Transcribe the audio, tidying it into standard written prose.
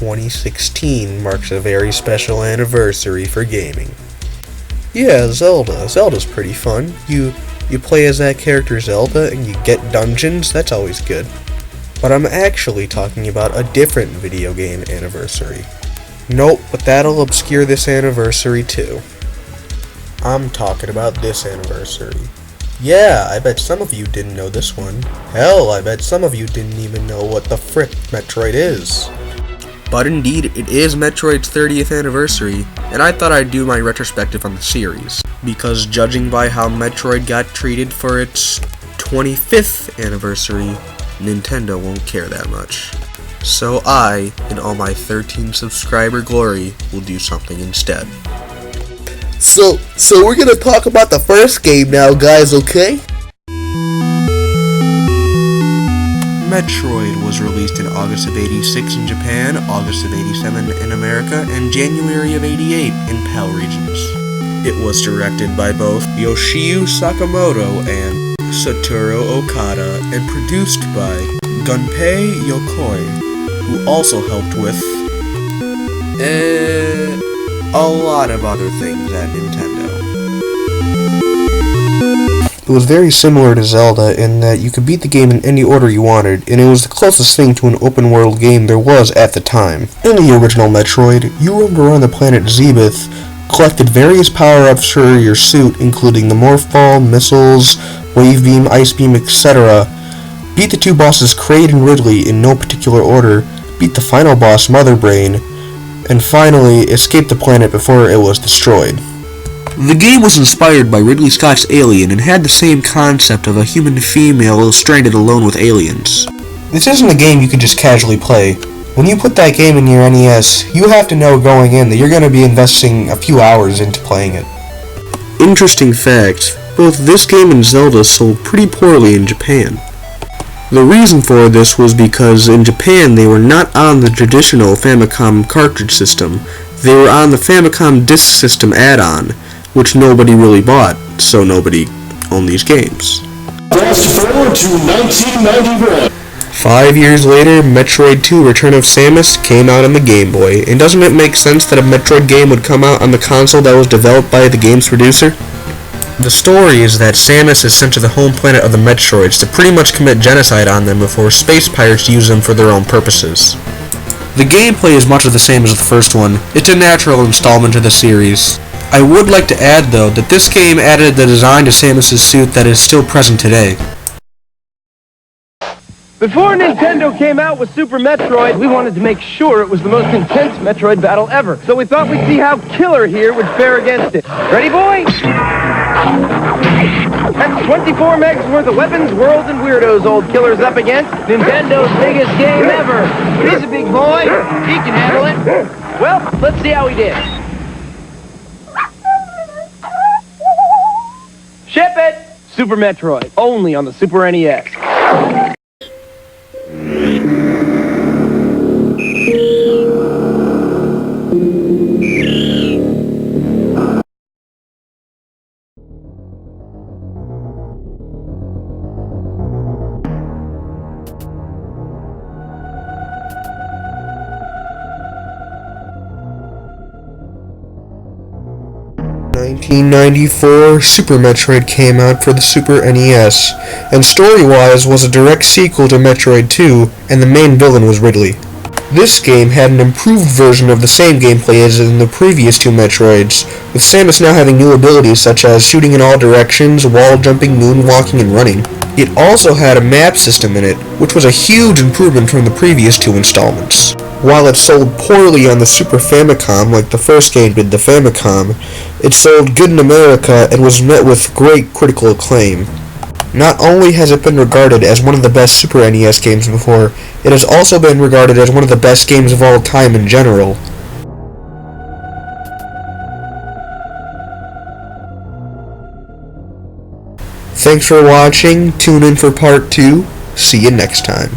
2016 marks a very special anniversary for gaming. Yeah, Zelda. Zelda's pretty fun. You play as that character Zelda and you get dungeons, that's always good. But I'm actually talking about a different video game anniversary. Nope, but that'll obscure this anniversary too. I'm talking about this anniversary. Yeah, I bet some of you didn't know this one. Hell, I bet some of you didn't even know what the frick Metroid is. But indeed, it is Metroid's 30th anniversary, and I thought I'd do my retrospective on the series, because judging by how Metroid got treated for its 25th anniversary, Nintendo won't care that much. So I, in all my 13 subscriber glory, will do something instead. So we're gonna talk about the first game now, guys, okay? Metroid was released in August of '86 in Japan, August of '87 in America, and January of '88 in PAL regions. It was directed by both Yoshio Sakamoto and Satoru Okada, and produced by Gunpei Yokoi, who also helped with a lot of other things at Nintendo. It was very similar to Zelda in that you could beat the game in any order you wanted, and it was the closest thing to an open-world game there was at the time. In the original Metroid, you roamed around the planet Zebeth, collected various power-ups for your suit, including the Morph Ball, missiles, Wave Beam, Ice Beam, etc., beat the two bosses Kraid and Ridley in no particular order, beat the final boss Mother Brain, and finally escaped the planet before it was destroyed. The game was inspired by Ridley Scott's Alien and had the same concept of a human female stranded alone with aliens. This isn't a game you can just casually play. When you put that game in your NES, you have to know going in that you're going to be investing a few hours into playing it. Interesting fact, both this game and Zelda sold pretty poorly in Japan. The reason for this was because in Japan they were not on the traditional Famicom cartridge system, they were on the Famicom Disk System add-on, which nobody really bought, so nobody owned these games. Fast forward to 1991. 5 years later, Metroid 2 Return of Samus came out on the Game Boy, and doesn't it make sense that a Metroid game would come out on the console that was developed by the game's producer? The story is that Samus is sent to the home planet of the Metroids to pretty much commit genocide on them before space pirates use them for their own purposes. The gameplay is much of the same as the first one. It's a natural installment of the series. I would like to add though that this game added the design to Samus' suit that is still present today. Before Nintendo came out with Super Metroid, we wanted to make sure it was the most intense Metroid battle ever. So we thought we'd see how Killer here would fare against it. Ready, boy? That's 24 megs worth of weapons, worlds, and weirdos old Killer's up against. Nintendo's biggest game ever. He's a big boy. He can handle it. Well, let's see how he did. Ship it! Super Metroid, only on the Super NES. 1994, Super Metroid came out for the Super NES, and story-wise was a direct sequel to Metroid 2, and the main villain was Ridley. This game had an improved version of the same gameplay as in the previous two Metroids, with Samus now having new abilities such as shooting in all directions, wall jumping, moonwalking, and running. It also had a map system in it, which was a huge improvement from the previous two installments. While it sold poorly on the Super Famicom like the first game did the Famicom, it sold good in America and was met with great critical acclaim. Not only has it been regarded as one of the best Super NES games before, it has also been regarded as one of the best games of all time in general. Thanks for watching, tune in for part 2, see you next time.